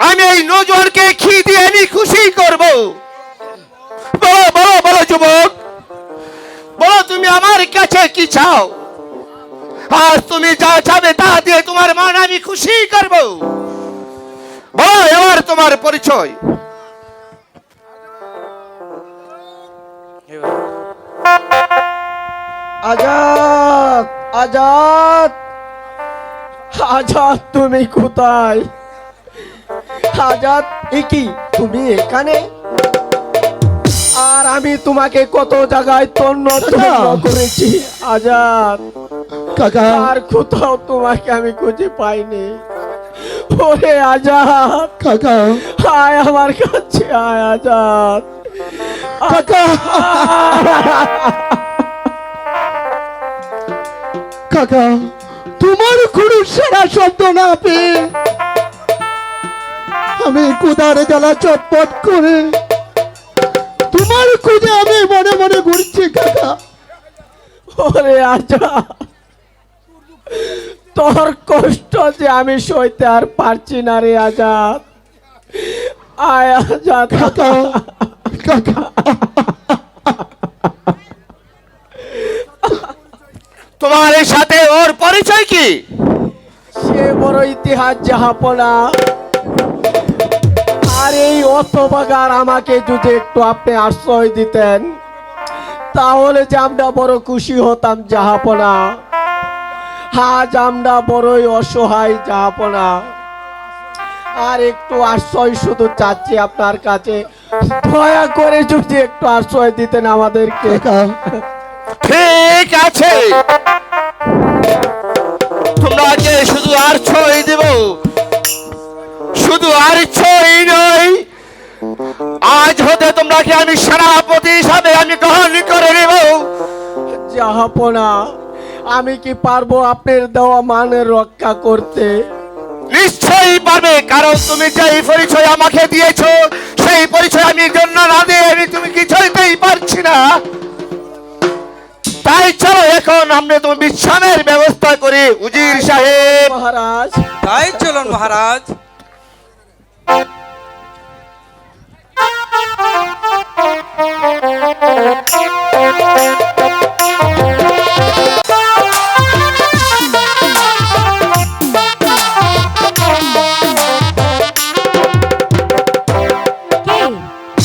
আমি এই নজওয়ানকে কি দিয়ে আমি খুশি করব। বলো বলো বলো যুবক, বলো তুমি আমার কাছে কি চাও? আজ তুমি যা চাবে তা দিয়ে তোমার মান আমি খুশি করব। বলো এবার তোমার পরিচয়। আজাদ, আজাদ, আজাদ, তুমি কোথায়? আজাদ, কি তুমি এখানে? আর আমি তোমাকে কত জায়গায় তন্ন তন্ন করেছি আজাদ কাকা, আর কোথাও তোমাকে আমি খুঁজে পাইনি। ওরে আজাদ কাকা, আয় আমার কাছে আয় আজাদ কাকা। কাকা, তোমার কোনো সারা শব্দ না পেয়ে আমি কুদার জ্বালা চটপট করে তোমার খুঁজে আমি মনে মনে ঘুরছি কাকা। ওরে আজাদ, তোর কষ্ট যে আমি সইতে আর পারছি না রে আজাদ। আয় আজাদ কাকা কাকা। তোমার সাথে ওর পরিচয় কি? সে বড় ইতিহাস জাহাপনা। আর এই অথবাগার আমাকে যদি একটু আপনি আশ্রয় দিতেন তাহলে যে আমরা বড় খুশি হতাম জাহাপনা। আজ আমরা বড়ই অসহায় জাহাপনা। আর একটু আশ্রয় শুধু চাচ্ছি আপনার কাছে, দয়া করে যদি একটু আশ্রয় দিতেন আমাদেরকে। ঠিক আছে, তোমরা যে শুধু আর ছয় দেব, শুধু আর ছয় নয়, আজ হতে তোমরাকে আমি সেনাপতি হিসাবে আমি গ্রহণ করে নেব। জাহাপনা, আমি কি পারবো আপনার দেওয়া মানের রক্ষা করতে? নিশ্চয়ই পারবে, কারণ তুমি যেই পরিচয় আমাকে দিয়েছো সেই পরিচয় আমি জন্য না দিয়ে তুমি কিছুতেই পারছি না। তাই চলো এখন আমরা তুমি বিশ্রামের ব্যবস্থা করি উজির সাহেব। মহারাজ তাই চলুন মহারাজ।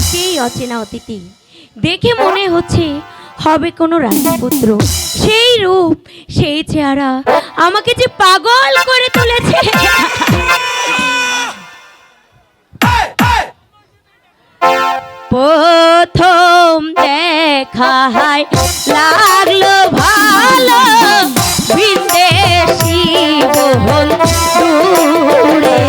সেই অচেনা অতিথি দেখে মনে হচ্ছে হবে কোনো রাজপুত্র। সেই রূপ, সেই চেহারা আমাকে যে পাগল করে তুলেছে। প্রথম দেখায় লাগলো ভালো, বিদেশি বহল দূরে।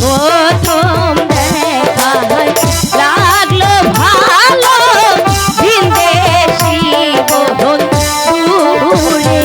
প্রথম দেখায় লাগলো ভালো, বিদেশি বহল দূরে।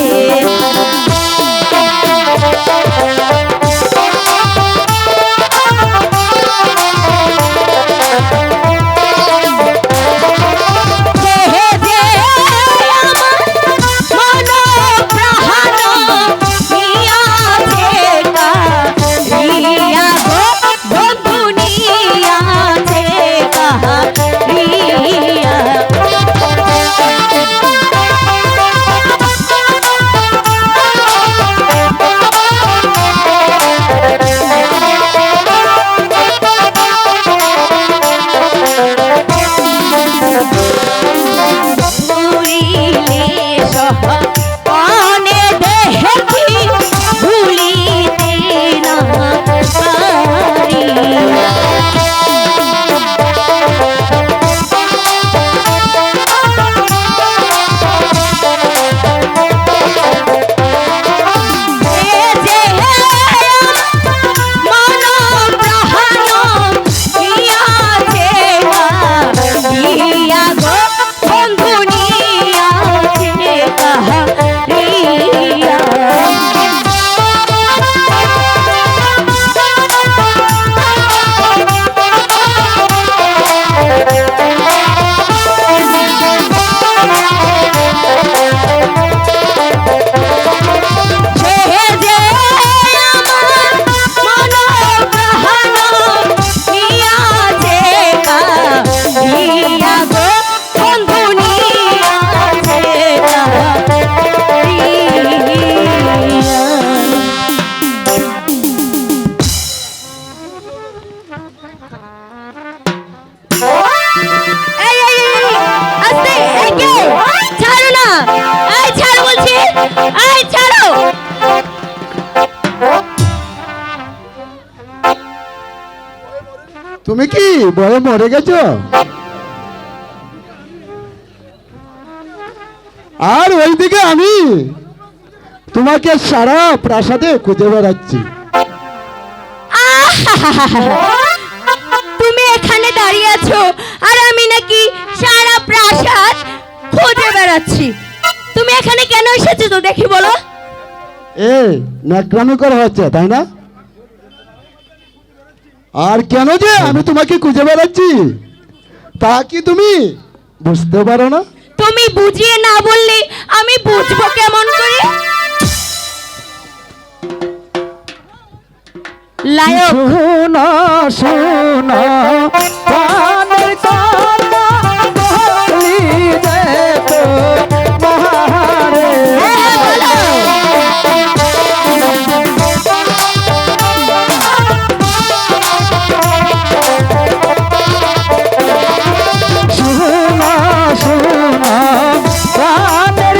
তুমি কি ভয়ে মরে গেছো? আর ওইদিকে আমি তোমাকে সারা প্রাসাদে খুঁজে বেড়াচ্ছি। তুমি এখানে দাঁড়িয়ে আছো আর আমি নাকি সারা প্রাসাদ খুঁজে বেড়াচ্ছি। তুমি এখানে কেন এসেছো তো দেখি বলো। এ ন্যাকড়ামি করা হচ্ছে তাই না? আর কেন যে আমি তোমাকে খুঁজে বেড়াচ্ছি তা কি তুমি বুঝতে পারো না? তুমি বুঝিয়ে না বললে আমি বুঝবো কেমন করে? লায়ক শোনো শোনো প্রাণের কথা বলি যে তো মহারে। শোনো শোনো প্রাণের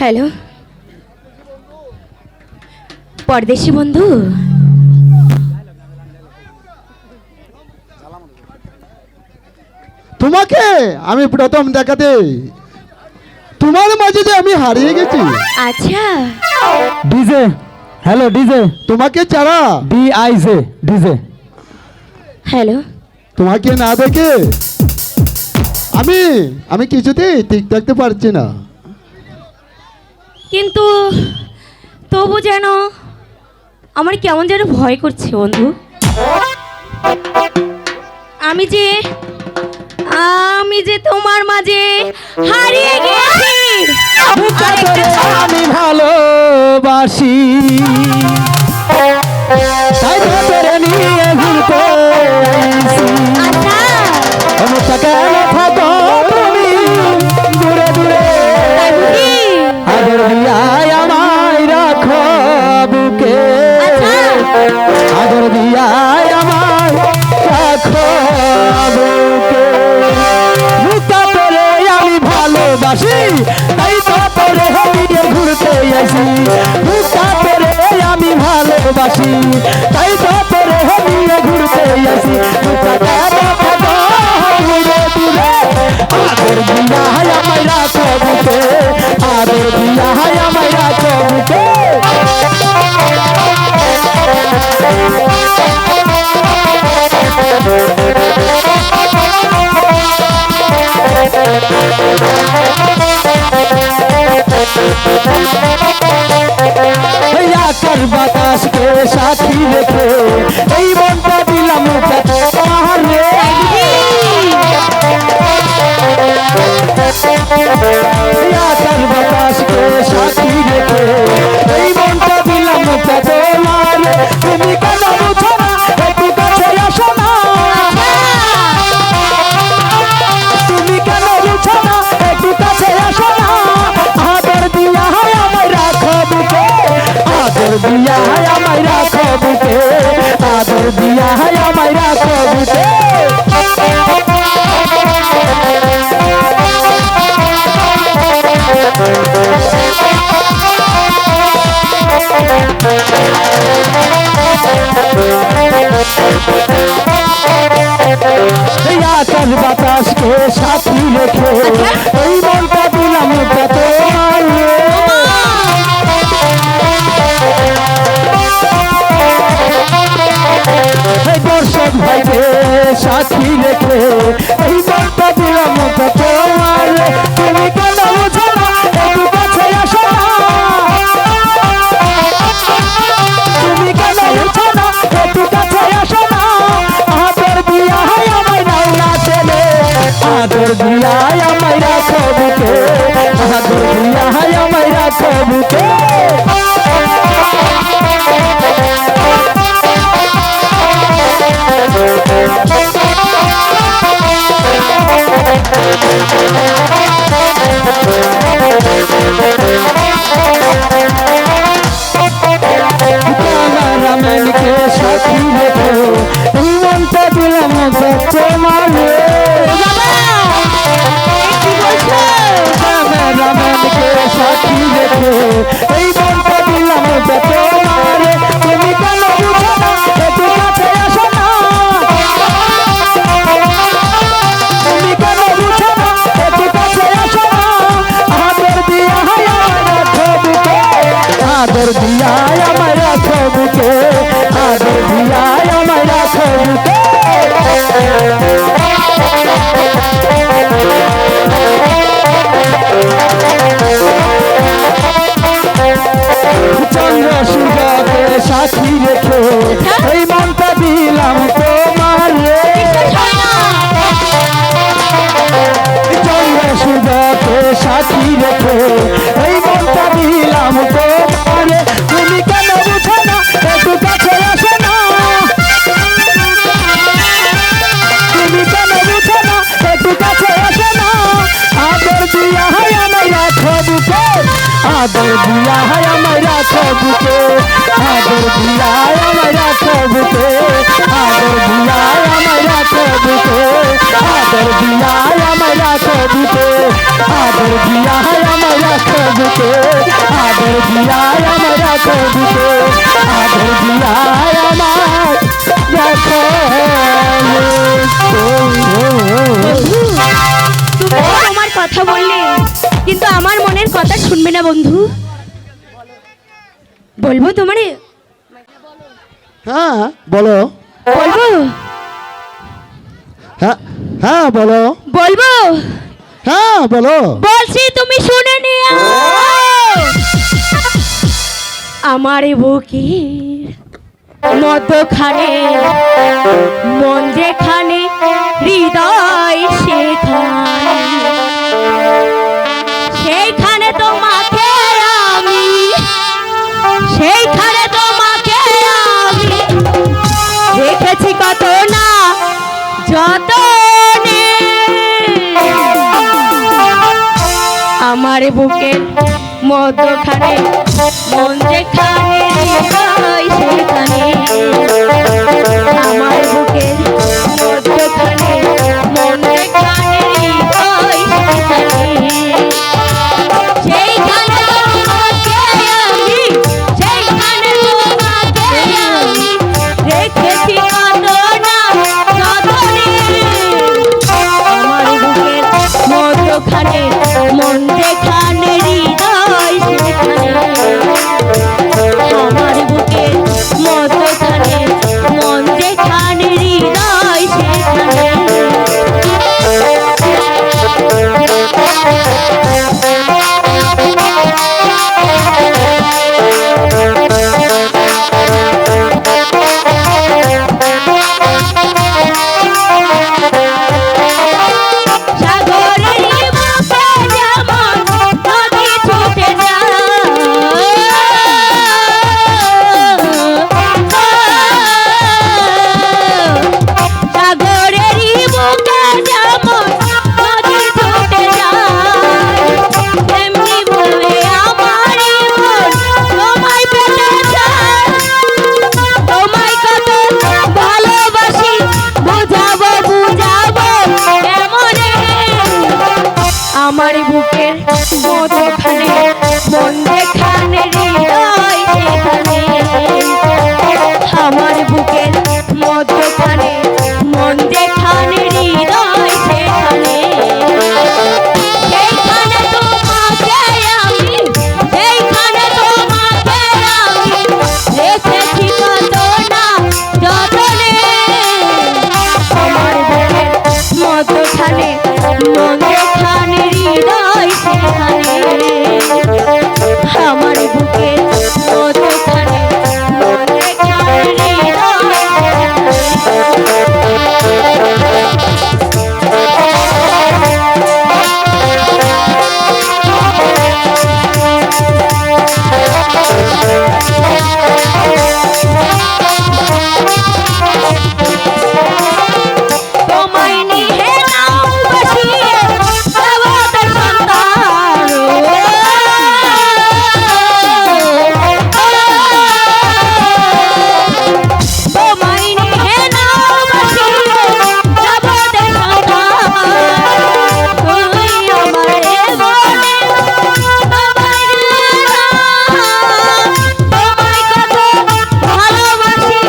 হ্যালো, পরদেশি বন্ধু। তোমাকে আমি প্রথম দেখাতে তোমার মাঝে যে আমি হারিয়ে গেছি। আচ্ছা, ডিজে, হ্যালো ডিজে, তোমাকে ছাড়া ডিআইজে ডিজে, হ্যালো। তোমাকে না দেখে আমি আমি কিছুতেই ঠিক থাকতে পারছি না। কিন্তু তবু যেন আমার কেমন যেন ভয় করছে বন্ধু। আমি যে তোমার মাঝে হারিয়ে গেছি। আমি ভালোবাসি তাই তো তোরে নিয়ে ঘুরতে আইছি। আচ্ছা, আমি কেন থাকো তুমি দূরে দূরে, তাই বুঝি? আদর দিয়াই আমায় রাখো বুকে, আচ্ছা, আদর দিয়াই আমায় রাখো বুকে। মুক্তা তোরে আমি ভালোবাসি তাই তো তোরে নিয়ে ঘুরতে আসি। মুক্তা তোরে আমি ভালোবাসি তাই তো তোরে নিয়ে ঘুরতে আসি। মুক্তা কেন থাকো দূরে দূরে, আদর দিয়াই আমায় রাখো বুকে, আদর দিয়াই আমায় রাখো বুকে। আকাশ বাতাসকে সাথী রেখে এই মনটা দিলাম তোমার রে। আকাশ বাতাসকে সাথী রেখে এই মনটা দিলাম তোমার। তুমি কেন বুঝো না, একটু কাছে আসো না। তুমি কেন বুঝো না, একটু কাছে আসো না। আদর দিয়া আমায় রাখো বুকে, আদর দিয়া আমায় রাখো বুকে, আদর দিয়া আমায় রাখো বুকে। আকাশ বাতাসকে সাথী রেখে এই মনটা দিলাম তোমার। দর্শক ভাইকে সাথী রেখে এই মনটা দিলাম তোমার। তুমি কেন বুঝো না, একটু কাছে আসো না। তুমি কেন বুঝো না, একটু কাছে আসো না। আদর দিয়া আমায় নাও না ছেলে, আদর দিয়া আমায় রাখো বুকে, আদর দিয়া আমায় রাখো বুকে। রামায়ণকে সাথী রেখে এই মনটা দিলাম তোমার। রামায়ণকে সাথী রেখে এই মনটা দিলাম তোমার। তুমি কেন বুঝো না, একটু কাছে আসো না। তুমি কেন বুঝো না, একটু কাছে আসো না। আদর দিয়া আমায় রাখো বুকে, আদর দিয়া আমায় রাখো বুকে, আদর দিয়া আমায় রাখো বুকে। চন্দ্র সূর্যকে সাথী রেখে এই মনটা দিলাম তোমার রে। চন্দ্র সূর্যকে সাথী রেখে এই মনটা দিলাম তোমার। তুমি কেন বুঝো না, একটু কাছে আসো না। তুমি কেন বুঝো না, একটু কাছে আসো না। আদর দিয়া আমায় রাখো বুকে, আদর দিয়া আমায় রাখো বুকে, আদর দিয়া আমায় রাখো বুকে, আদর দিয়া আমায় রাখো বুকে, আদর দিয়া আমায় রাখো বুকে, আদর দিয়া আমায় রাখো বুকে। দিয়ায় আমার রাখো বুকে আদর দিয়ায় আমার রাখো তুমি তোমার কথা বললে কিন্তু আমার মনের কথা শুনবে না বন্ধু। বলবো তোমারে, হ্যাঁ বলো বলবো হ্যাঁ হ্যাঁ বলো বলবো হ্যাঁ বলো বলছি তুমি শুনে নিও। আমার বুকের মধ্যখানে মন যেখানে হৃদয় সেখানে, সেইখানে তোমাকে আমি, সেইখানে তোমাকে আমি রেখেছি কত না যতনে। আমার বুকের মধ্যখানে মন যেখানে হৃদয় সেখানে, আমার বুকের মধ্যখানে মন যেখানে হৃদয় সেখানে, সেইখানে তোমাকে আমি, সেইখানে তোমাকে আমি রেখেছি কত না যতনে। আমার বুকের মধ্যখানে মন যেখানে হৃদয় সেখানে, আমার বুকের মধ্যখানে মন যেখানে হৃদয় সেখানে। সাগরের বুকে যেমন নদী ছুটে সাগরের বুকে যেমন নদী ছুটে যায়, তেমনি ভাবে আমার মন তোমায় পেতে চায়। তোমায় কত ভালোবাসি বুঝাবো বুঝাবো কেমনে। আমার বুকের মধ্যখানে মন যেখানে হৃদয় সেখানে, আমার বুকের মধ্যখানে মন যেখানে হৃদয় সেখানে, সেইখানে তোমাকে আমি, সেইখানে তোমাকে আমি রেখেছি কত না যতনে। আমার বুকের মধ্যখানে মন যেখানে হৃদয় সেখানে, আমার বুকের মধ্যখানে মন যেখানে তোমায় নিয়ে নাও বসিয়ে জগতের সন্তান, তোমায় নিয়ে নাও বসিয়ে জগতের সন্তান। তুমি আমারে বলে তোমায় নিয়ে নাও, তোমায় কত ভালোবাসি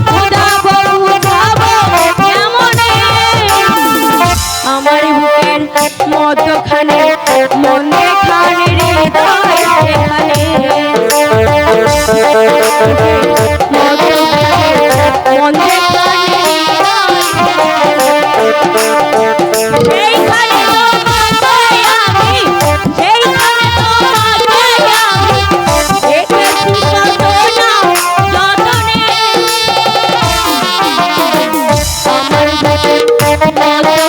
বুঝাবো বুঝাবো কেমনে। আমার বুকের মধ্যখানে মন যেখানে হৃদয় সেখানে, মন যেখানে সেইখানে তোমাকে আমি, সেইখানে তোমাকে আমি রেখেছি কত না যতনে। আমার বুকের মধ্যখানে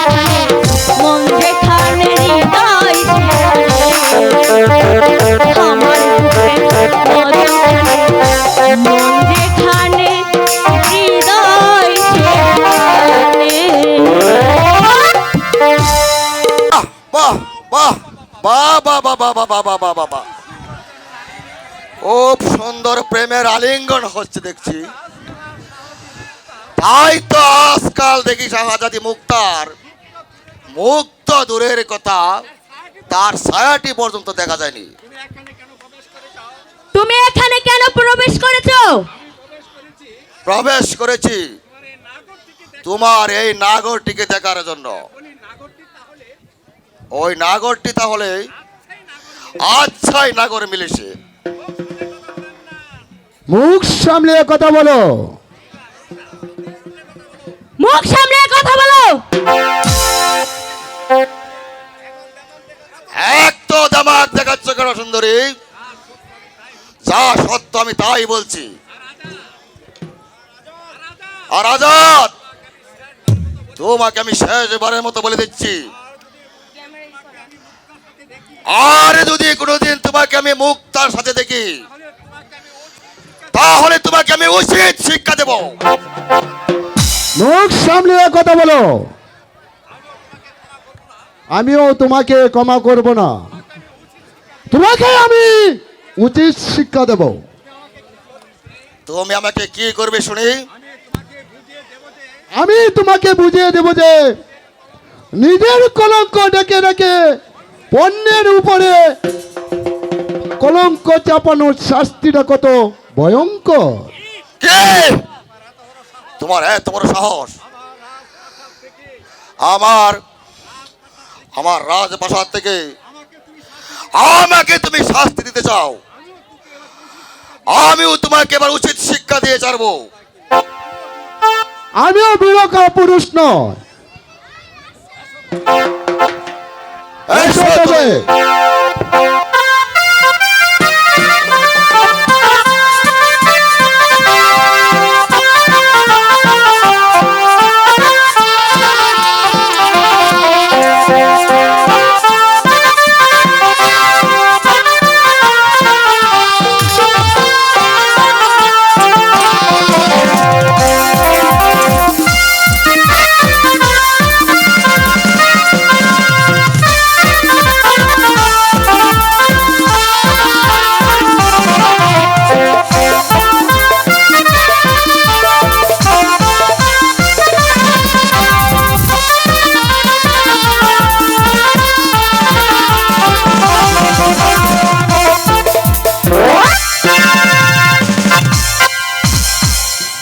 মন যেখানে হৃদয় সেখানে, আমার বুকের মধ্যখানে মন যেখানে হৃদয় সেখানে। বাহ বাহ বাহ বাহ বাহ বাহ বাহ বাহ বাহ বাহ বাহ বাহ। খুব সুন্দর প্রেমের আলিঙ্গন হচ্ছে দেখছি। তাই তো আজকাল দেখি শাহজাদি মুক্তার মুক্ত দূরের কথা, তার ছায়াটি পর্যন্ত দেখা যায়নি। তুমি এখানে কেন প্রবেশ করেছো? প্রবেশ করেছি তোমার এই নাগরটিকে দেখার জন্য। ওই নাগরটি তাহলে আচ্ছাই নাগর মিলেছে। মুখ সামলে কথা বলো। মুখ সামলে কথা বলো। এক তো দামাক দেখাচ্ছ কেন সুন্দরী? যা সত্য আমি তাই বলছি। আর আজাদ, তোমাকে আমি শেষবারের মতো বলে দিচ্ছি, আর যদি কোনোদিন তোমাকে আমি মুক্তার সাথে দেখি তাহলে তোমাকে আমি উচিত শিক্ষা দেব। মুখ সামলে কথা বলো। আমিও তোমাকে ক্ষমা করব না, তোমাকে আমি উচিত শিক্ষা দেব। তুমি আমাকে কি করবে শুনি? আমি তোমাকে বুঝিয়ে দেব যে নিজের কলঙ্ক ডেকে রেখে পণ্যের উপরে কলঙ্ক চাপানোর শাস্তিটা কত ভয়ঙ্কর। কে তোমার এত বড় সাহস আমার আমার রাজপ্রাসাদ থেকে আমাকে তুমি শাস্তি দিতে চাও? আমিও তোমাকে এবার উচিত শিক্ষা দিয়ে ছাড়বো। আমিও বিরকা পুরুষ নয়। এসো তবে তুমি।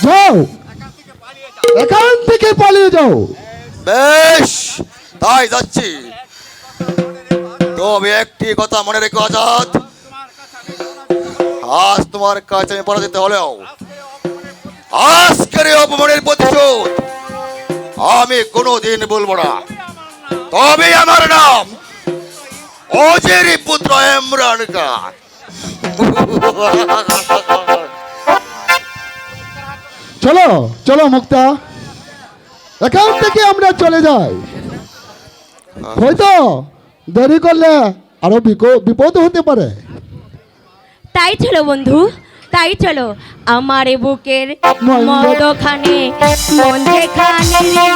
যাও, এখান থেকে পালিয়ে যাও। বেশ, তাই যাচ্ছি। তবে একটি কথা মনে রেখো আজাদ, আজ তোমার কাছে আমি পরাজিত হলেও আজকের এই অপমানের প্রতিশোধ আমি কোনোদিন বলবো না। তবে আমার নাম অজেরি পুত্র ইমরান খান। চলো চলো মুক্তা, এখান থেকে আমরা চলে যাই। হয়তো দেরি করলে আরো বিপদ হতে পারে। তাই চলো বন্ধু, তাই চলো। আমার এ বুকের মন্দ- মদখানে মন যেখানে রে